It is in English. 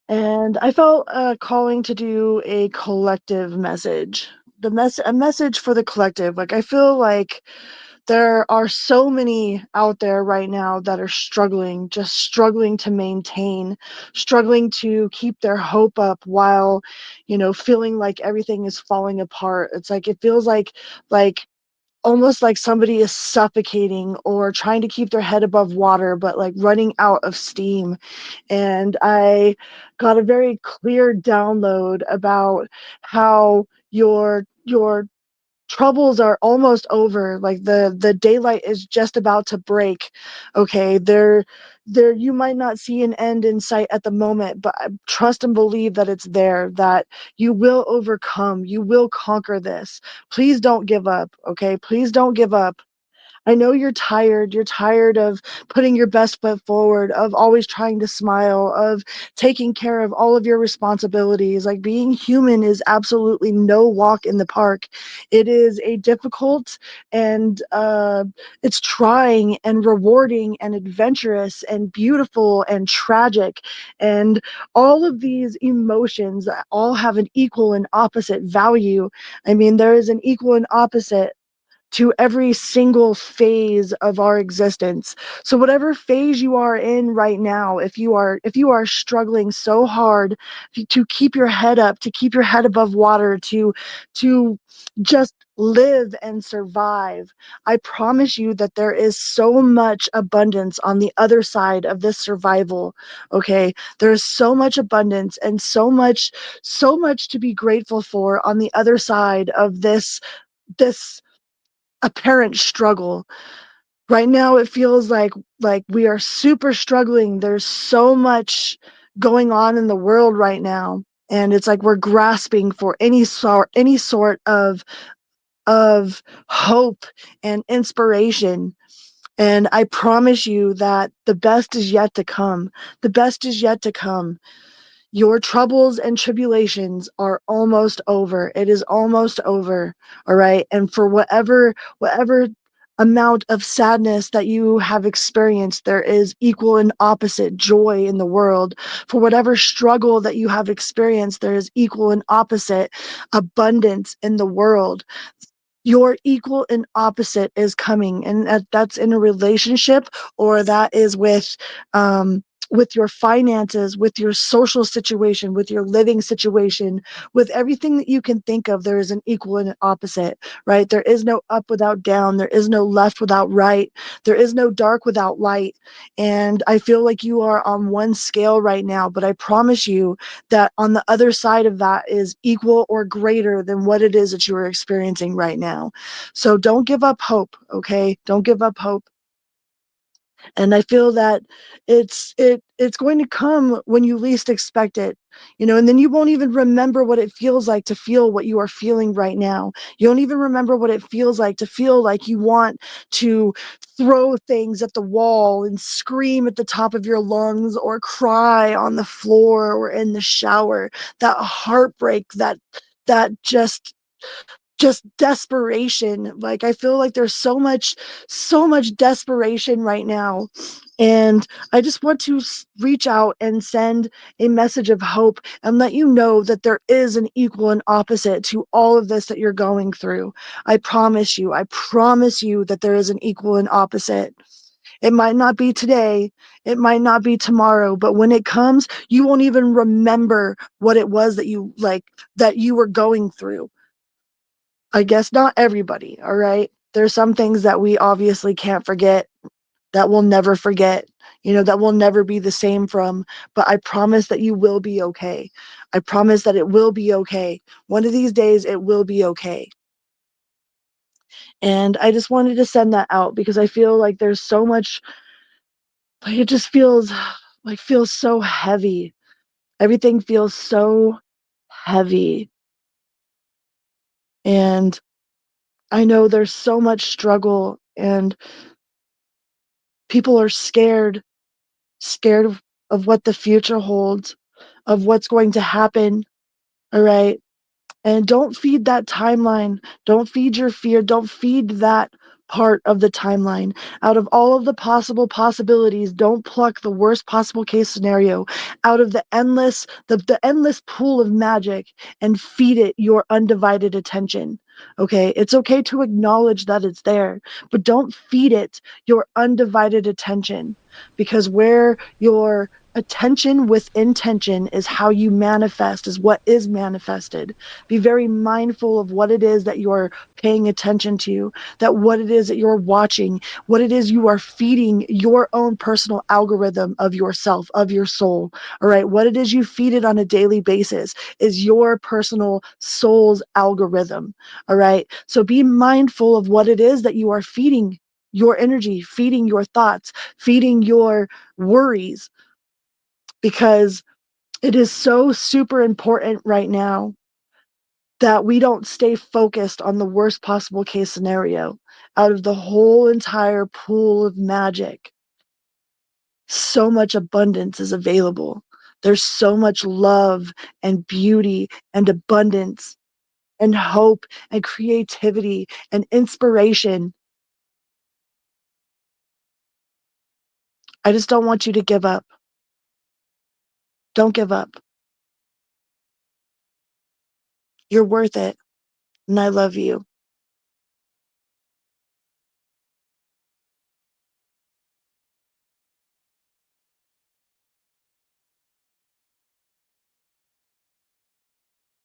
And I felt a calling to do a collective message. A message for the collective. Like I feel like there are so many out there right now that are struggling, just struggling to maintain, struggling to keep their hope up while, feeling like everything is falling apart. It's like it feels like almost like somebody is suffocating or trying to keep their head above water, but like running out of steam. And I got a very clear download about how your troubles are almost over, like the daylight is just about to break. Okay, there you might not see an end in sight at the moment, but I trust and believe that it's there, that you will overcome, you will conquer this. Please don't give up. Okay, please don't give up. I know you're tired. You're tired of putting your best foot forward, of always trying to smile, of taking care of all of your responsibilities. Like being human is absolutely no walk in the park. It is a difficult and it's trying and rewarding and adventurous and beautiful and tragic. And all of these emotions all have an equal and opposite value. I mean, there is an equal and opposite to every single phase of our existence. So whatever phase you are in right now, if you are struggling so hard to keep your head up, to keep your head above water, to just live and survive, I promise you that there is so much abundance on the other side of this survival. Okay, there's so much abundance and so much to be grateful for on the other side of this apparent struggle. Right now it feels like we are super struggling. There's so much going on in the world right now, and it's like we're grasping for any sort of hope and inspiration. And I promise you that the best is yet to come. The best is yet to come. Your troubles and tribulations are almost over. It is almost over. All right. And for whatever amount of sadness that you have experienced, there is equal and opposite joy in the world. For whatever struggle that you have experienced, there is equal and opposite abundance in the world. Your equal and opposite is coming, and that's in a relationship, or that is with your finances, with your social situation, with your living situation, with everything that you can think of. There is an equal and an opposite, right? There is no up without down. There is no left without right. There is no dark without light. And I feel like you are on one scale right now, but I promise you that on the other side of that is equal or greater than what it is that you are experiencing right now. So don't give up hope, okay? Don't give up hope. And I feel that it's going to come when you least expect it, and then you won't even remember what it feels like to feel what you are feeling right now. You don't even remember what it feels like to feel like you want to throw things at the wall and scream at the top of your lungs, or cry on the floor or in the shower. That heartbreak, that just desperation. Like I feel like there's so much desperation right now. And I just want to reach out and send a message of hope and let you know that there is an equal and opposite to all of this that you're going through. I promise you that there is an equal and opposite. It might not be today, it might not be tomorrow, but when it comes, you won't even remember what it was that you were going through. I guess not everybody, all right? There's some things that we obviously can't forget, that we'll never forget, that will never be the same from, but I promise that you will be okay. I promise that it will be okay. One of these days, it will be okay. And I just wanted to send that out because I feel like there's so much, like it just feels so heavy. Everything feels so heavy. And I know there's so much struggle, and people are scared of what the future holds, of what's going to happen. All right. And don't feed that timeline. Don't feed your fear. Don't feed that part of the timeline. Out of all of the possible possibilities, don't pluck the worst possible case scenario out of the endless pool of magic and feed it your undivided attention. Okay? It's okay to acknowledge that it's there, but don't feed it your undivided attention, because where your attention with intention is how you manifest, is what is manifested. Be very mindful of what it is that you're paying attention to, that what it is that you're watching, what it is you are feeding your own personal algorithm of yourself, of your soul. All right. What it is you feed it on a daily basis is your personal soul's algorithm. All right. So be mindful of what it is that you are feeding your energy, feeding your thoughts, feeding your worries, because it is so super important right now that we don't stay focused on the worst possible case scenario. Out of the whole entire pool of magic, so much abundance is available. There's so much love and beauty and abundance and hope and creativity and inspiration. I just don't want you to give up. Don't give up. You're worth it. And I love you.